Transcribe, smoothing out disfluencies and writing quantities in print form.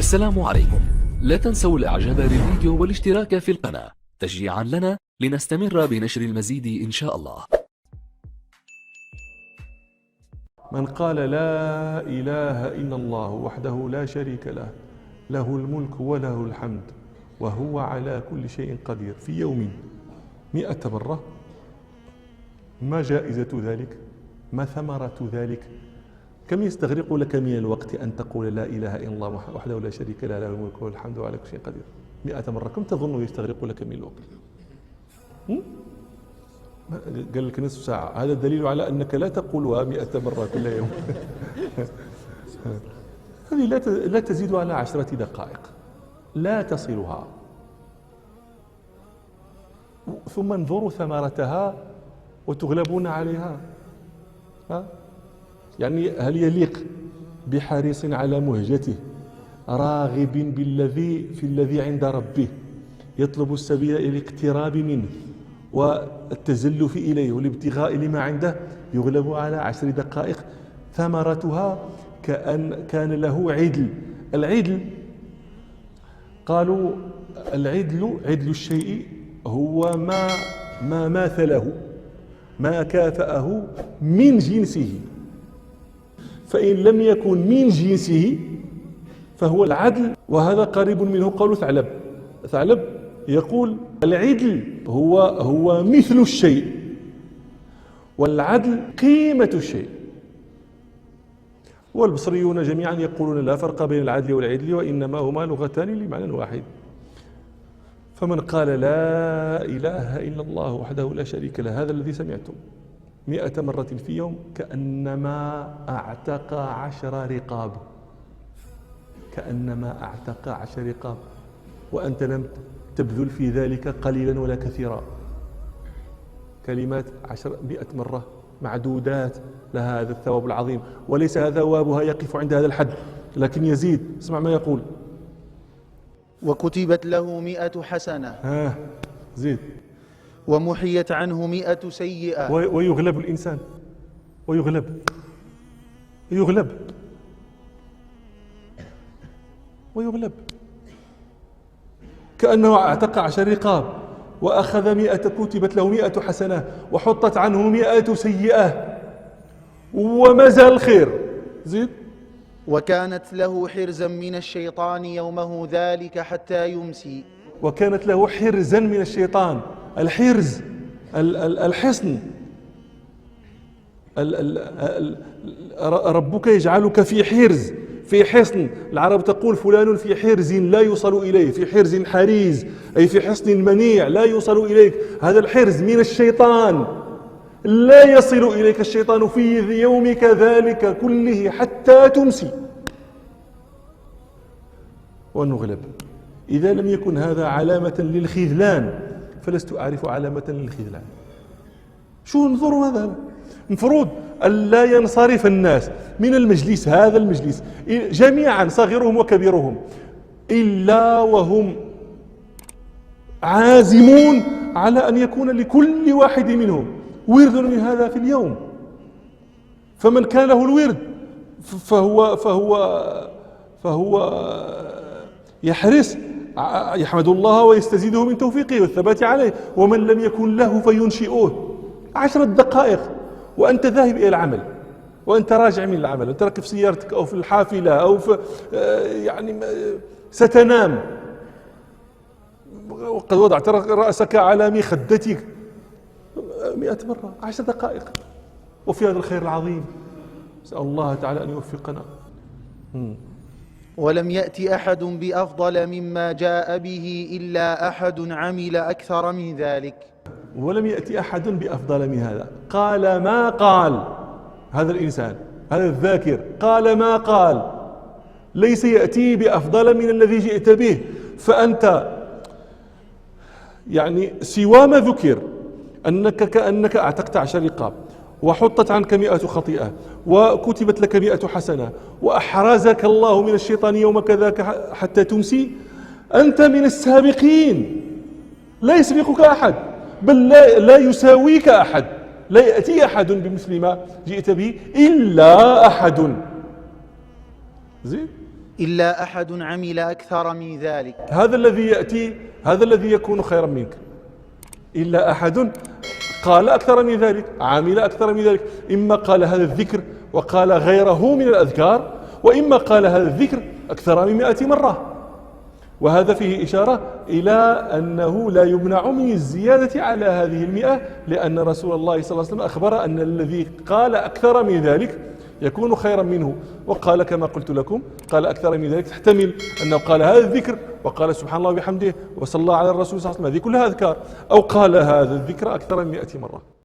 السلام عليكم. لا تنسوا الاعجاب بالفيديو والاشتراك في القناة تشجيعا لنا لنستمر بنشر المزيد إن شاء الله. من قال لا إله إلا الله وحده لا شريك له له الملك وله الحمد وهو على كل شيء قدير في يوم 100 مرة، ما جائزة ذلك؟ ما ثمرة ذلك؟ كم يستغرق لك من الوقت أن تقول لا إله إلا الله وحده لا شريك له له الملك وله الحمد وعلى كل شيء قدير 100 مرة؟ كم تظن يستغرق لك من الوقت؟ قال لك نصف ساعة. هذا دليل على أنك لا تقولها 100 مرة كل يوم. هذه لا تزيد على 10 دقائق، لا تصلها. ثم انظروا ثمرتها وتغلبون عليها. يعني هل يليق بحريص على مهجته راغب في الذي عند ربه يطلب السبيل إلى الاقتراب منه والتزلف إليه والابتغاء لما عنده يغلب على 10 دقائق؟ ثمرتها كان له عدل. العدل قالوا عدل الشيء هو ما ماثله، ما كافأه من جنسه، فإن لم يكن من جنسه فهو العدل. وهذا قريب منه قول ثعلب يقول العدل هو مثل الشيء، والعدل قيمة الشيء. والبصريون جميعا يقولون لا فرق بين العدل والعدل وإنما هما لغتان لمعنى واحد. فمن قال لا إله إلا الله وحده لا شريك له، هذا الذي سمعتم 100 مرة في يوم، كأنما أعتق 10 رقاب، كأنما أعتق 10 رقاب، وأنت لم تبذل في ذلك قليلا ولا كثيرا. كلمات 100 مرة معدودات لها هذا الثواب العظيم، وليس هذا ثوابها يقف عند هذا الحد، لكن يزيد. اسمع ما يقول: وكتبت له 100 حسنة. زيد. ومحيت عنه 100 سيئة. ويغلب الإنسان، ويغلب كأنه اعتق 10 رقاب وأخذ 100، كتبت له 100 حسنة وحطت عنه 100 سيئة وما زال خير. زيد. وكانت له حرزا من الشيطان يومه ذلك حتى يمسي. وكانت له حرزا من الشيطان. الحرز الحصن. ربك يجعلك في حرز، في حصن. العرب تقول فلان في حرز لا يوصل إليه، في حرز حريز، أي في حصن منيع لا يوصل إليك. هذا الحرز من الشيطان، لا يصل إليك الشيطان في يومك ذلك كله حتى تمسي ونغلب. إذا لم يكن هذا علامة للخذلان فلست أعرف علامة للخذلان. شو انظروا هذا، المفروض ألا ينصرف الناس من المجلس، هذا المجلس جميعا صغيرهم وكبيرهم، إلا وهم عازمون على أن يكون لكل واحد منهم ورد من هذا في اليوم. فمن كان له الورد فهو يحرص، يحمد الله ويستزيده من توفيقه والثبات عليه. ومن لم يكن له فينشئوه 10 دقائق وأنت ذاهب إلى العمل، وأنت راجع من العمل، أنت راكب في سيارتك أو في الحافلة أو في يعني ستنام وقد وضعت رأسك على مخدتك 100 مرة 10 دقائق، وفي هذا الخير العظيم. نسأل الله تعالى أن يوفقنا. ولم يأتي أحد بأفضل مما جاء به إلا أحد عمل أكثر من ذلك. ولم يأتي أحد بأفضل من هذا. قال ما قال هذا الإنسان، هذا الذاكر، قال ما قال، ليس يأتي بأفضل من الذي جئت به. فأنت يعني سوى ما ذكر كأنك أعتقت 10 رقاب وحطت عنك 100 خطيئة وكتبت لك 100 حسنة وأحرزك الله من الشيطان يومك ذاك حتى تمسي، أنت من السابقين، لا يسبقك أحد، بل لا يساويك أحد، لا يأتي أحد بمثل ما جئت به إلا أحد. زين؟ إلا أحد عمل أكثر من ذلك. هذا الذي يأتي، هذا الذي يكون خيرا منك. إلا أحد قال أكثر من ذلك، عمل أكثر من ذلك. إما قال هذا الذكر وقال غيره من الأذكار، وإما قال هذا الذكر أكثر من 100 مرة. وهذا فيه إشارة إلى أنه لا يمنع من الزيادة على هذه 100، لأن رسول الله صلى الله عليه وسلم أخبر أن الذي قال أكثر من ذلك يكون خيرا منه. وقال كما قلت لكم، قال أكثر من ذلك تحتمل أنه قال هذا الذكر وقال سبحان الله وبحمده وصلى على الرسول صلى الله عليه وسلم، هذه كلها أذكار، أو قال هذا الذكر أكثر من 100 مرة.